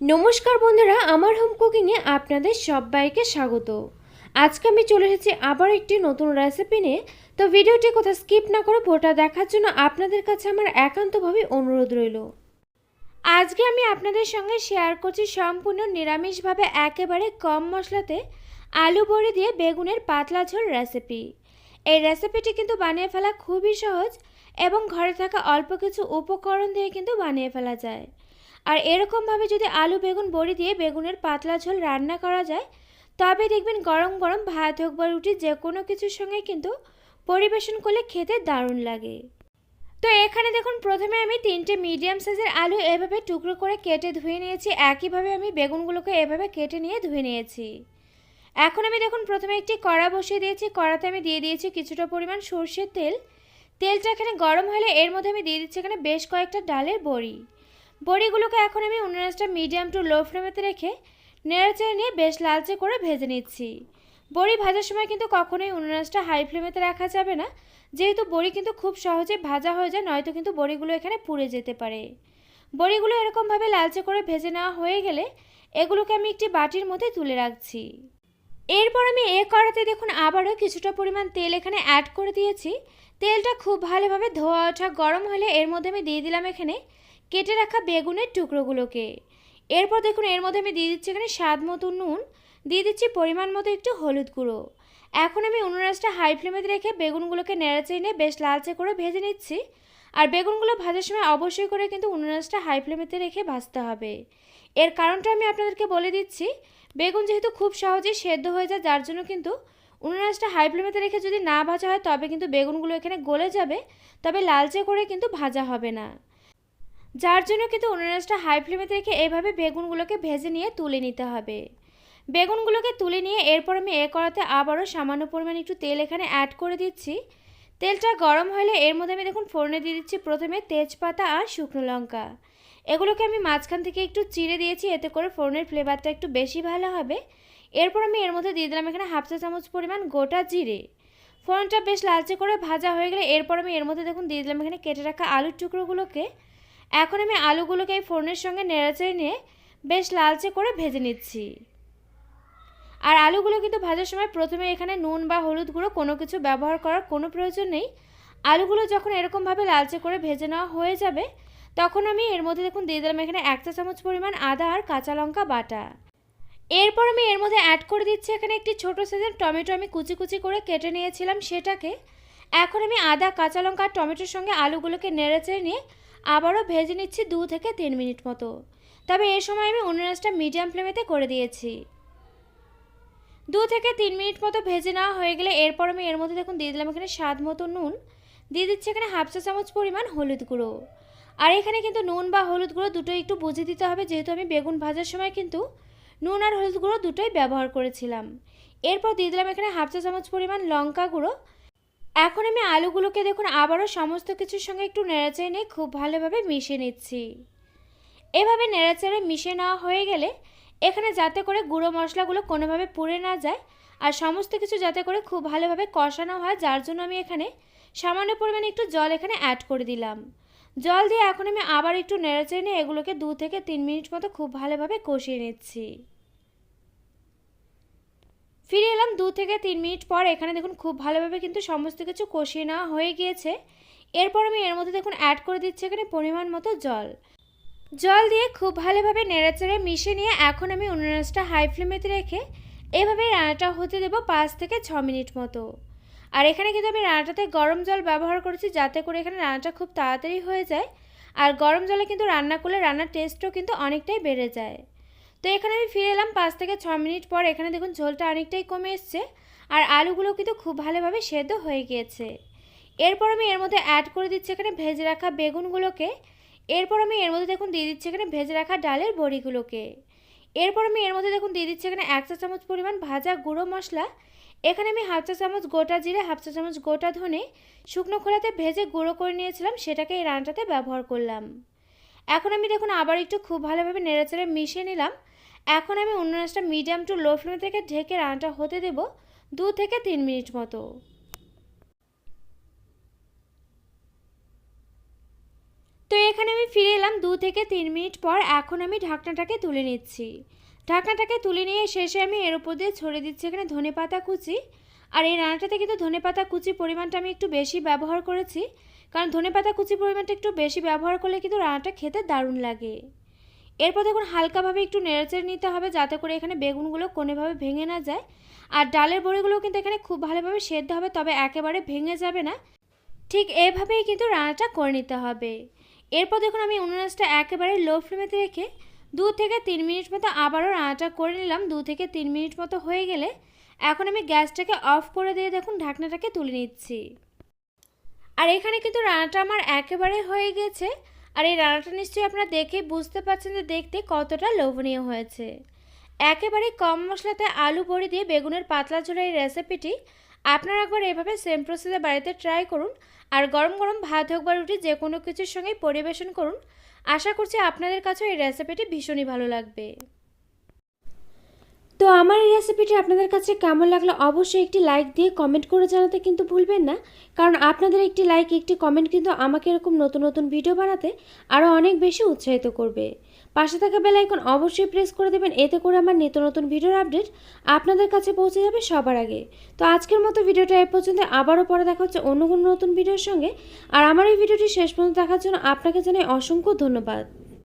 নমস্কার বন্ধুরা, আমার হোম কুকিংয়ে আপনাদের সবাইকে স্বাগত। আজকে আমি চলে এসেছি আবার একটি নতুন রেসিপি নিয়ে। তো ভিডিওটি কোথাও স্কিপ না করে পুরোটা দেখার জন্য আপনাদের কাছে আমার একান্তভাবে অনুরোধ রইল। আজকে আমি আপনাদের সঙ্গে শেয়ার করছি সম্পূর্ণ নিরামিষভাবে একেবারে কম মশলাতে আলু বড়ি দিয়ে বেগুনের পাতলা ঝোল রেসিপি। এই রেসিপিটি কিন্তু বানিয়ে ফেলা খুবই সহজ এবং ঘরে থাকা অল্প কিছু উপকরণ দিয়ে কিন্তু বানিয়ে ফেলা যায়। আর এরকমভাবে যদি আলু বেগুন বড়ি দিয়ে বেগুনের পাতলা ঝোল রান্না করা যায়, তবে দেখবেন গরম গরম ভাত হোক বা রুটি যে কোনো কিছুর সঙ্গে কিন্তু পরিবেশন করলে খেতে দারুণ লাগে। তো এখানে দেখুন, প্রথমে আমি 3টে মিডিয়াম সাইজের আলু এভাবে টুকরো করে কেটে ধুয়ে নিয়েছি। একইভাবে আমি বেগুনগুলোকে এভাবে কেটে নিয়ে ধুয়ে নিয়েছি। এখন আমি দেখুন প্রথমে একটি কড়া বসিয়ে দিয়েছি। কড়াতে আমি দিয়ে দিয়েছি কিছুটা পরিমাণ সর্ষের তেল। তেলটা এখানে গরম হলে এর মধ্যে আমি দিয়ে দিচ্ছি এখানে বেশ কয়েকটা ডালের বড়ি। বড়িগুলোকে এখন আমি উনুনটা মিডিয়াম টু লো ফ্লেমেতে রেখে নেড়েচেড়ে নিয়ে বেশ লালচে করে ভেজে নিচ্ছি। বড়ি ভাজার সময় কিন্তু কখনোই উনুনটা হাই ফ্লেমেতে রাখা যাবে না, যেহেতু বড়ি কিন্তু খুব সহজে ভাজা হয়ে যায়, নয়তো কিন্তু বড়িগুলো এখানে পুড়ে যেতে পারে। বড়িগুলো এরকমভাবে লালচে করে ভেজে নেওয়া হয়ে গেলে এগুলোকে আমি একটি বাটির মধ্যে তুলে রাখছি। এরপর আমি কড়াতে দেখুন আবারও কিছুটা পরিমাণ তেল এখানে অ্যাড করে দিয়েছি। তেলটা খুব ভালোভাবে ধোয়া ওঠা গরম হলে এর মধ্যে আমি দিয়ে দিলাম এখানে কেটে রাখা বেগুনের টুকরোগুলোকে। এরপর দেখুন এর মধ্যে আমি দিয়ে দিচ্ছি এখানে স্বাদ মতো নুন, দিয়ে দিচ্ছি পরিমাণ মতো একটু হলুদ গুঁড়ো। এখন আমি উনুনটা হাই ফ্লেমেতে রেখে বেগুনগুলোকে নেড়েচেড়ে নিয়ে বেশ লালচে করে ভেজে নিচ্ছি। আর বেগুনগুলো ভাজার সময় অবশ্যই করে কিন্তু উনুনটা হাই ফ্লেমেতে রেখে ভাজতে হবে। এর কারণটা আমি আপনাদেরকে বলে দিচ্ছি। বেগুন যেহেতু খুব সহজেই সেদ্ধ হয়ে যায়, যার জন্য কিন্তু উনুনটা হাই ফ্লেমেতে রেখে যদি না ভাজা হয় তবে কিন্তু বেগুনগুলো এখানে গলে যাবে, তবে লালচে করে কিন্তু ভাজা হবে না। যার জন্য কিন্তু উনুনটা হাই ফ্লেমেতে রেখে এভাবে বেগুনগুলোকে ভেজে নিয়ে তুলে নিতে হবে। বেগুনগুলোকে তুলে নিয়ে এরপর আমি কড়াতে আবারও সামান্য পরিমাণে একটু তেল এখানে অ্যাড করে দিচ্ছি। তেলটা গরম হলে এর মধ্যে আমি দেখুন ফোড়নে দিয়ে দিচ্ছি প্রথমে তেজপাতা আর শুকনো লঙ্কা। এগুলোকে আমি মাঝখান থেকে একটু চিড়ে দিয়েছি, এতে করে ফোড়নের ফ্লেভারটা একটু বেশি ভালো হবে। এরপর আমি এর মধ্যে দিয়ে দিলাম এখানে হাফ চা চামচ পরিমাণ গোটা জিরে। ফোড়নটা বেশ লালচে করে ভাজা হয়ে গেলে এরপর আমি এর মধ্যে দেখুন দিয়ে দিলাম এখানে কেটে রাখা আলুর টুকরোগুলোকে। এখন আমি আলুগুলোকে এই ফোড়নের সঙ্গে নেড়েচেড়ে নিয়ে বেশ লালচে করে ভেজে নিচ্ছি। আর আলুগুলো কিন্তু ভাজার সময় প্রথমে এখানে নুন বা হলুদ গুঁড়ো কোনো কিছু ব্যবহার করার কোনো প্রয়োজন নেই। আলুগুলো যখন এরকমভাবে লালচে করে ভেজে নেওয়া হয়ে যাবে, তখন আমি এর মধ্যে দেখুন দিয়ে দিলাম এখানে 1 চা চামচ পরিমাণ আদা আর কাঁচা লঙ্কা বাটা। এরপর আমি এর মধ্যে অ্যাড করে দিচ্ছি এখানে একটি ছোটো সাইজের টমেটো আমি কুচি কুচি করে কেটে নিয়েছিলাম সেটাকে। এখন আমি আদা কাঁচা লঙ্কা আর টমেটোর সঙ্গে আলুগুলোকে নেড়েচেড়ে নিয়ে আবারও ভেজে নিচ্ছি 2 থেকে 3 মিনিট মতো। তবে এই সময় আমি উনুনটা মিডিয়াম ফ্লেমেতে করে দিয়েছি। 2 থেকে 3 মিনিট মতো ভেজে নেওয়া হয়ে গেলে এরপর আমি এর মধ্যে দেখুন দিয়ে দিলাম এখানে স্বাদ মতো নুন, দিয়ে দিচ্ছি এখানে হাফ চা চামচ পরিমাণ হলুদ গুঁড়ো। আর এখানে কিন্তু নুন বা হলুদ গুঁড়ো দুটোই একটু বুঝে দিতে হবে, যেহেতু আমি বেগুন ভাজার সময় কিন্তু নুন আর হলুদ গুঁড়ো দুটোই ব্যবহার করেছিলাম। এরপর দিয়ে দিলাম এখানে হাফ চা চামচ পরিমাণ লঙ্কা গুঁড়ো। এখন আমি আলুগুলোকে দেখুন আবারও সমস্ত কিছুর সঙ্গে একটু নেড়েচেড়ে নিয়ে খুব ভালোভাবে মিশিয়ে নিচ্ছি। এভাবে নেড়েচেড়ে মিশিয়ে নেওয়া হয়ে গেলে এখানে যাতে করে গুঁড়ো মশলাগুলো কোনোভাবে পুড়ে না যায় আর সমস্ত কিছু যাতে করে খুব ভালোভাবে কষানো হয়, যার জন্য আমি এখানে সামান্য পরিমাণে একটু জল এখানে অ্যাড করে দিলাম। জল দিয়ে এখন আমি আবার একটু নেড়েচেড়ে নিয়ে এগুলোকে 2 থেকে 3 মিনিট মতো খুব ভালোভাবে কষিয়ে নিচ্ছি। ফিরে এলাম 2 থেকে 3 মিনিট পর। এখানে দেখুন খুব ভালোভাবে কিন্তু সমস্ত কিছু কষিয়ে নেওয়া হয়ে গিয়েছে। এরপর আমি এর মধ্যে দেখুন অ্যাড করে দিচ্ছি এখানে পরিমাণ মতো জল। জল দিয়ে খুব ভালোভাবে নেড়েচেড়ে মিশিয়ে নিয়ে এখন আমি উনুনটা হাই ফ্লেমেতে রেখে এভাবে রান্নাটা হতে দেবো 5 থেকে 6 মিনিট মতো। আর এখানে কিন্তু আমি রান্নাটাতে গরম জল ব্যবহার করেছি, যাতে করে এখানে রান্নাটা খুব তাড়াতাড়ি হয়ে যায়। আর গরম জলে কিন্তু রান্না করলে রান্নার টেস্টও কিন্তু অনেকটাই বেড়ে যায়। তো এখানে আমি ফিরে এলাম 5 থেকে 6 মিনিট পর। এখানে দেখুন ঝোলটা অনেকটাই কমে এসছে আর আলুগুলো কিন্তু খুব ভালোভাবে সেদ্ধ হয়ে গিয়েছে। এরপর আমি এর মধ্যে অ্যাড করে দিচ্ছি এখানে ভেজে রাখা বেগুনগুলোকে। এরপর আমি এর মধ্যে দেখুন দিয়ে দিচ্ছি এখানে ভেজে রাখা ডালের বড়িগুলোকে। এরপর আমি এর মধ্যে দেখুন দিয়ে দিচ্ছি এখানে 1 চা চামচ পরিমাণ ভাজা গুঁড়ো মশলা। এখানে আমি হাফ চা চামচ গোটা জিরে, হাফ চা চামচ গোটা ধনে শুকনো খোলাতে ভেজে গুঁড়ো করে নিয়েছিলাম, সেটাকে এই রান্নাটাতে ব্যবহার করলাম। এখন আমি দেখুন আবার একটু খুব ভালোভাবে নেড়েচেড়ে মিশিয়ে নিলাম। এখন আমি উনুনটা মিডিয়াম টু লো ফ্লেম থেকে ঢেকে রান্নাটা হতে দেব 2 থেকে 3 মিনিট মতো। তো এখানে আমি ফিরে এলাম 2 থেকে 3 মিনিট পর। এখন আমি ঢাকনাটাকে তুলে নিচ্ছি। ঢাকনাটাকে তুলে নিয়ে শেষে আমি এর উপর দিয়ে ছড়িয়ে দিচ্ছি এখানে ধনেপাতা কুচি। আর এই রান্নাটাতে কিন্তু ধনেপাতা কুচি পরিমাণটা আমি একটু বেশি ব্যবহার করেছি, কারণ ধনেপাতা কুচি পরিমাণটা একটু বেশি ব্যবহার করলে কিন্তু রান্নাটা খেতে দারুণ লাগে। এরপর দেখুন হালকাভাবে একটু নেড়েচেড়ে নিতে হবে যাতে করে এখানে বেগুনগুলো কোনোভাবে ভেঙে না যায়। আর ডালের বড়িগুলো কিন্তু এখানে খুব ভালোভাবে সেদ্ধ হবে, তবে একেবারে ভেঙে যাবে না। ঠিক এভাবেই কিন্তু রান্নাটা করে নিতে হবে। এরপর দেখুন আমি উনুনটা একেবারে লো ফ্লেমেতে রেখে 2 থেকে 3 মিনিট মতো আবারও রান্নাটা করে নিলাম। 2 থেকে 3 মিনিট মতো হয়ে গেলে এখন আমি গ্যাসটাকে অফ করে দিয়ে দেখুন ঢাকনাটাকে তুলে নিচ্ছি। আর এখানে কিন্তু রান্নাটা আমার একেবারে হয়ে গেছে। আর এই রান্নাটা নিশ্চয়ই আপনারা দেখে বুঝতে পারছেন যে দেখতে কতটা লোভনীয় হয়েছে। একেবারে কম মশলাতে আলু বড়ি দিয়ে বেগুনের পাতলা ঝোলের এই রেসিপিটি আপনারা একবার এভাবে সেম প্রসেসে বাড়িতে ট্রাই করুন। আর গরম গরম ভাত হোক বা রুটি যে কোনো কিছুর সঙ্গেই পরিবেশন করুন। আশা করছি আপনাদের কাছেও এই রেসিপিটি ভীষণই ভালো লাগবে। তো আমার এই রেসিপিটি আপনাদের কাছে কেমন লাগলো অবশ্যই একটি লাইক দিয়ে কমেন্ট করে জানাতে কিন্তু ভুলবেন না, কারণ আপনাদের একটি লাইক একটি কমেন্ট কিন্তু আমাকে এরকম নতুন নতুন ভিডিও বানাতে আরও অনেক বেশি উৎসাহিত করবে। পাশে থাকা বেল আইকন অবশ্যই প্রেস করে দেবেন, এতে করে আমার নিত্য নতুন ভিডিওর আপডেট আপনাদের কাছে পৌঁছে যাবে সবার আগে। তো আজকের মতো ভিডিওটা এ পর্যন্ত, আবারও পরে দেখা হচ্ছে অন্য কোনো নতুন ভিডিওর সঙ্গে। আর আমার এই ভিডিওটি শেষ পর্যন্ত দেখার জন্য আপনাকে জানাই অসংখ্য ধন্যবাদ।